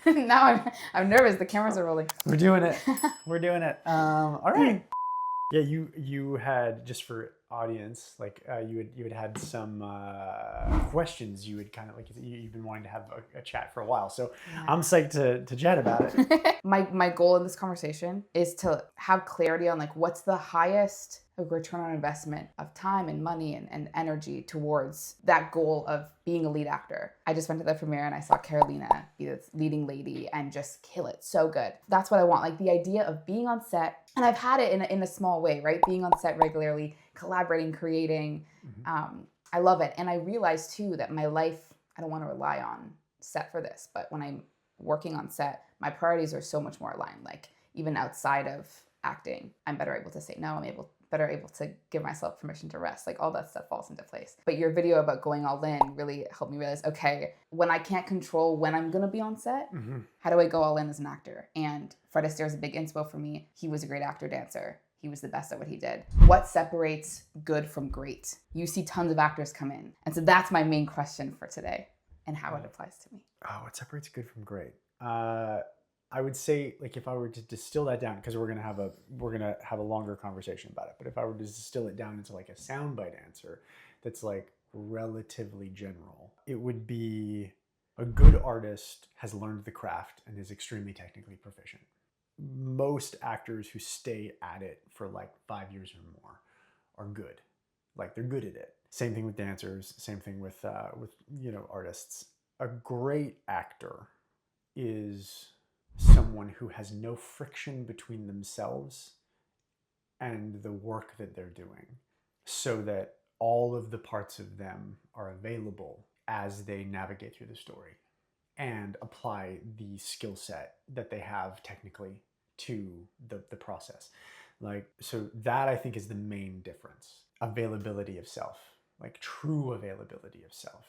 Now I'm nervous. The cameras are rolling. We're doing it. We're doing it. All right. Yeah, you had, just for audience, like you had had some questions. You had kind of like you've been wanting to have a chat for a while, so Yeah. I'm psyched to chat about it. My goal in this conversation is to have clarity on like what's the highest return on investment of time and money and energy towards that goal of being a lead actor. I just went to the premiere and I saw Carolina be the leading lady and just kill it so good. That's what I want. Like the idea of being on set, and I've had it in a small way, right? Being on set regularly, collaborating, creating. I love it. And I realized too that my life, I don't want to rely on set for this, but when I'm working on set, my priorities are so much more aligned. Like even outside of acting, I'm better able to say no. I'm better able to give myself permission to rest. Like all that stuff falls into place. But your video about going all in really helped me realize, okay, when I can't control when I'm gonna be on set, how do I go all in as an actor? And Fred Astaire is a big inspo for me. He was a great actor dancer. He was the best at what he did. What separates good from great? You see tons of actors come in. And so that's my main question for today and how it applies to me. Oh, what separates good from great? I would say, like, if I were to distill that down, because we're gonna have a longer conversation about it, but if I were to distill it down into like a soundbite answer that's like relatively general, it would be a good artist has learned the craft and is extremely technically proficient. Most actors who stay at it for like 5 years or more are good. Like they're good at it. Same thing with dancers. Same thing with artists. A great actor is someone who has no friction between themselves and the work that they're doing, so that all of the parts of them are available as they navigate through the story and apply the skill set that they have technically to the process. Like, so that I think is the main difference. Availability of self, like true availability of self.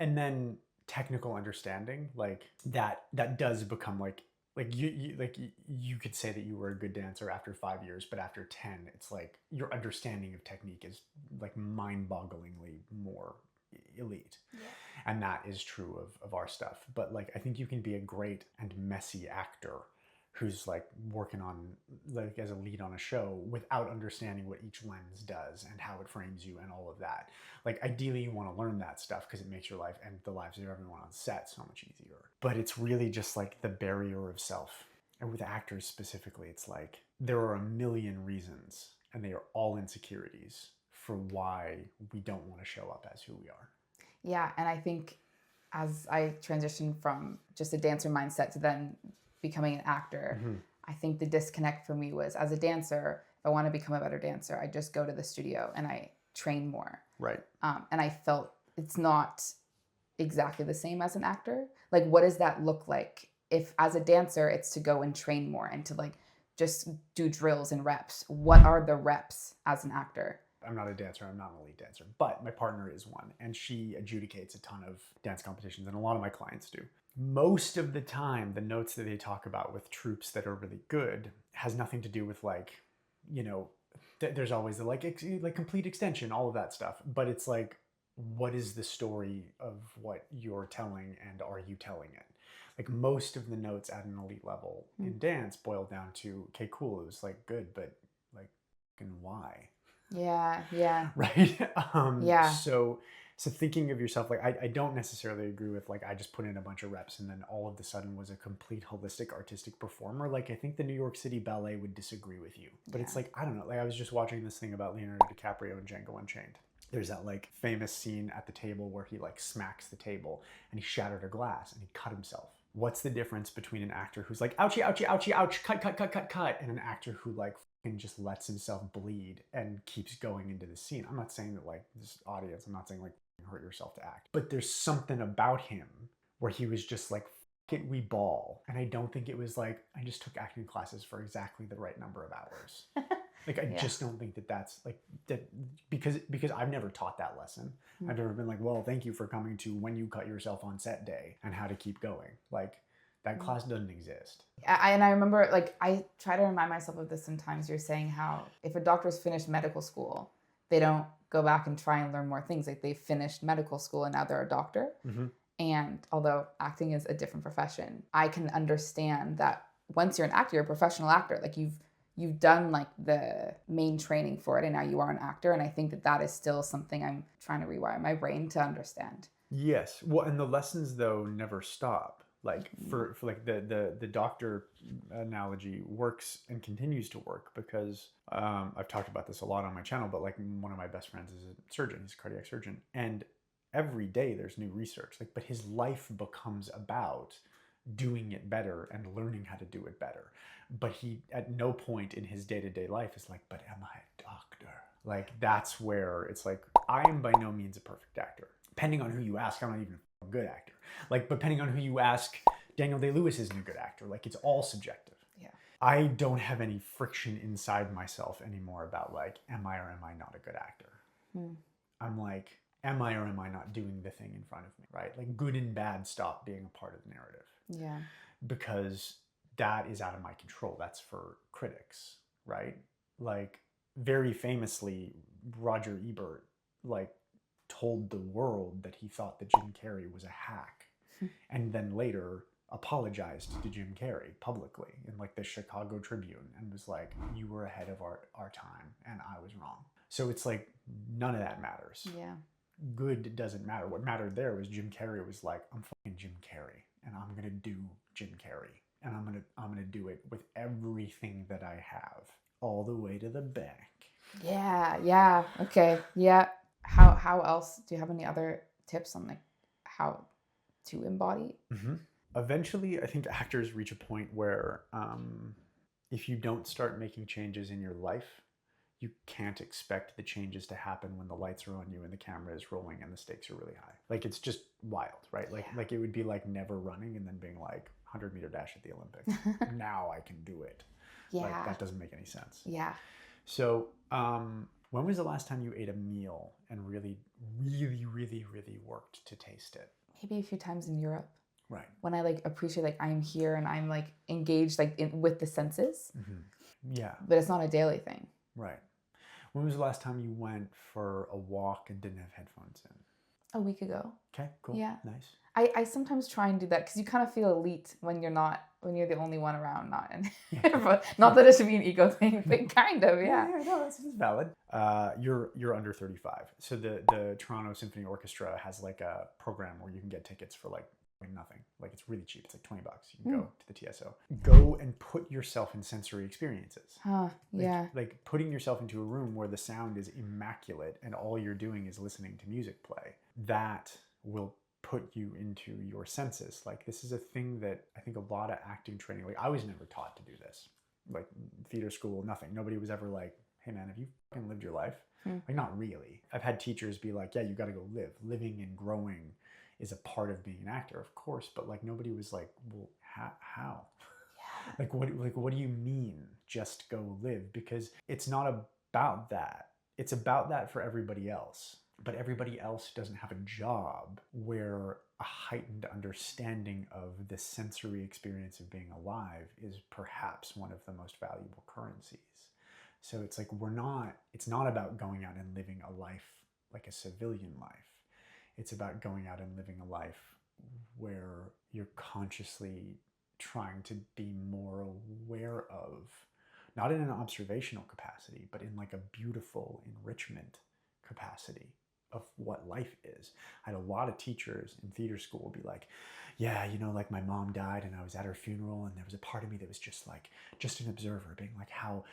And then technical understanding, like that does become like you could say that you were a good dancer after 5 years, but after 10, it's like your understanding of technique is like mind-bogglingly more elite. Yeah. And that is true of our stuff. But like, I think you can be a great and messy actor who's like working on like as a lead on a show without understanding what each lens does and how it frames you and all of that. Like ideally you want to learn that stuff because it makes your life and the lives of everyone on set so much easier. But it's really just like the barrier of self. And with actors specifically, it's like there are a million reasons and they are all insecurities for why we don't want to show up as who we are. Yeah, and I think as I transitioned from just a dancer mindset to then becoming an actor, I think the disconnect for me was, as a dancer, if I want to become a better dancer, I just go to the studio and I train more. Right. And I felt it's not exactly the same as an actor. Like, what does that look like? If as a dancer, it's to go and train more and to like just do drills and reps. What are the reps as an actor? I'm not a dancer, I'm not an elite dancer, but my partner is one, and she adjudicates a ton of dance competitions, and a lot of my clients do. Most of the time, the notes that they talk about with troops that are really good has nothing to do with like, there's always the like complete extension, all of that stuff, but it's like, what is the story of what you're telling, and are you telling it? Like most of the notes at an elite level in dance boil down to, okay, cool, it was like good, but like, and why? Yeah. Right? Yeah. So thinking of yourself, like I don't necessarily agree with like I just put in a bunch of reps and then all of a sudden was a complete holistic artistic performer. Like I think the New York City Ballet would disagree with you. But it's like, I don't know, like I was just watching this thing about Leonardo DiCaprio and Django Unchained. There's that like famous scene at the table where he like smacks the table and he shattered a glass and he cut himself. What's the difference between an actor who's like, ouchie, ouchie, ouchie, ouch, cut, and an actor who like and just lets himself bleed and keeps going into the scene? I'm not saying that like this audience, I'm not saying like hurt yourself to act, but there's something about him where he was just like, fuck it, we ball. And I don't think it was like, I just took acting classes for exactly the right number of hours. Like, I just don't think that that's like that, because I've never taught that lesson. I've never been like, well, thank you for coming to when you cut yourself on set day and how to keep going. Like that class doesn't exist. And I remember, like, I try to remind myself of this sometimes. You're saying how if a doctor's finished medical school, they don't go back and try and learn more things. Like they finished medical school and now they're a doctor. And although acting is a different profession, I can understand that once you're an actor, you're a professional actor. Like you've done like the main training for it, and now you are an actor. And I think that that is still something I'm trying to rewire my brain to understand. Yes. Well, and the lessons though never stop. Like for like the doctor analogy works and continues to work because I've talked about this a lot on my channel, but like one of my best friends is a surgeon, he's a cardiac surgeon, and every day there's new research. Like, but his life becomes about doing it better and learning how to do it better. But he at no point in his day-to-day life is like, but am I a doctor? Like that's where it's like I am by no means a perfect actor. Depending on who you ask, I'm not even a good actor. Like, depending on who you ask, Daniel Day-Lewis isn't a good actor. Like, it's all subjective. Yeah. I don't have any friction inside myself anymore about like, am I or am I not a good actor? I'm like, am I or am I not doing the thing in front of me, right? Like, good and bad stop being a part of the narrative. Yeah. Because that is out of my control. That's for critics, right? Like, very famously, Roger Ebert, like, told the world that he thought that Jim Carrey was a hack, and then later apologized to Jim Carrey publicly in like the Chicago Tribune and was like, you were ahead of our time and I was wrong. So it's like none of that matters. Yeah. Good doesn't matter. What mattered there was Jim Carrey was like, I'm fucking Jim Carrey and I'm gonna do Jim Carrey and I'm gonna do it with everything that I have all the way to the bank. Yeah. Okay. Yeah. How else, do you have any other tips on like how to embody? Eventually, I think actors reach a point where if you don't start making changes in your life, you can't expect the changes to happen when the lights are on you and the camera is rolling and the stakes are really high. Like, it's just wild, right? Like it would be like never running and then being like 100-meter dash at the Olympics. Now I can do it. Yeah. Like, that doesn't make any sense. Yeah. So when was the last time you ate a meal and really worked to taste it? Maybe a few times in Europe. Right. When I like appreciate like I'm here and I'm like engaged like with the senses. Yeah. But it's not a daily thing. Right. When was the last time you went for a walk and didn't have headphones in? A week ago. Okay, cool. Yeah. Nice. I sometimes try and do that because you kind of feel elite when you're the only one around, not that it should be an ego thing, but kind of, yeah. No, that's valid. You're under 35. So the Toronto Symphony Orchestra has like a program where you can get tickets for like nothing. Like, it's really cheap. It's like $20. You can go to the TSO. Go and put yourself in sensory experiences. Yeah. Like putting yourself into a room where the sound is immaculate and all you're doing is listening to music play. That will put you into your senses. Like, this is a thing that I think a lot of acting training, like, I was never taught to do this. Like, theater school, nothing. Nobody was ever like, hey man, have you fucking lived your life? Like, not really. I've had teachers be like, yeah, you got to go live. Living and growing is a part of being an actor, of course, but like nobody was like, well, how? Yeah. What do you mean just go live? Because it's not about that. It's about that for everybody else. But everybody else doesn't have a job where a heightened understanding of the sensory experience of being alive is perhaps one of the most valuable currencies. So it's like it's not about going out and living a life like a civilian life. It's about going out and living a life where you're consciously trying to be more aware of, not in an observational capacity, but in like a beautiful enrichment capacity of what life is. I had a lot of teachers in theater school be like, yeah, like my mom died and I was at her funeral and there was a part of me that was just an observer being like, how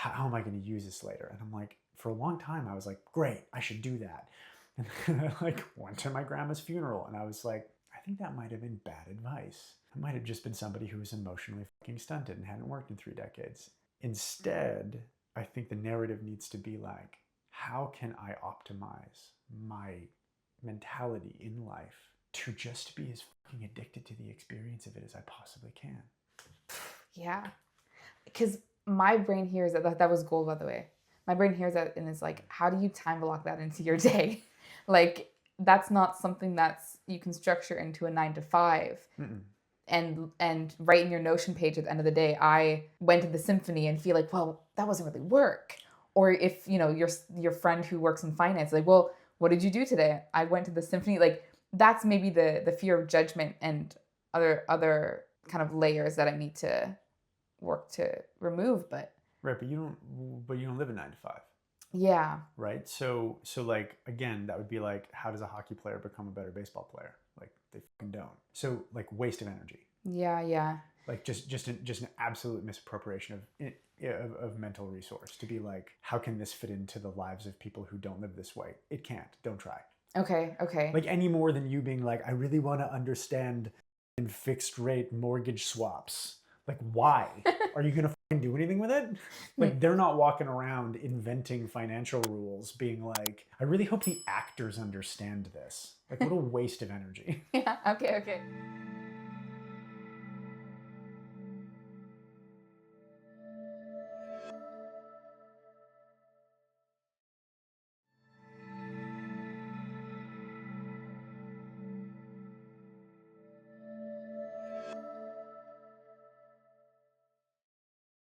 am I going to use this later? And I'm like, for a long time I was like, great, I should do that. And then I like went to my grandma's funeral and I was like, I think that might have been bad advice. I might have just been somebody who was emotionally fucking stunted and hadn't worked in 3 decades. Instead, I think the narrative needs to be like, how can I optimize my mentality in life to just be as fucking addicted to the experience of it as I possibly can? Yeah. Because my brain hears that was gold, by the way. My brain hears that and is like, how do you time block that into your day? Like, that's not something you can structure into a 9 to 5. And write in your Notion page at the end of the day, I went to the symphony, and feel like, well, that wasn't really work. Or if, your friend who works in finance, like, well, what did you do today? I went to the symphony. Like, that's maybe the fear of judgment and other kind of layers that I need to work to remove. But Right, but you don't live a 9 to 5. yeah. Right? So like again, that would be like, how does a hockey player become a better baseball player? Like they fucking don't. So like waste of energy. Yeah. Like just an absolute misappropriation of mental resource to be like, how can this fit into the lives of people who don't live this way? It can't. Don't try. Okay. Like any more than you being like, I really want to understand in fixed rate mortgage swaps. Like why? Are you gonna fucking do anything with it? Like they're not walking around inventing financial rules being like, I really hope the actors understand this. Like what a waste of energy. Yeah, okay.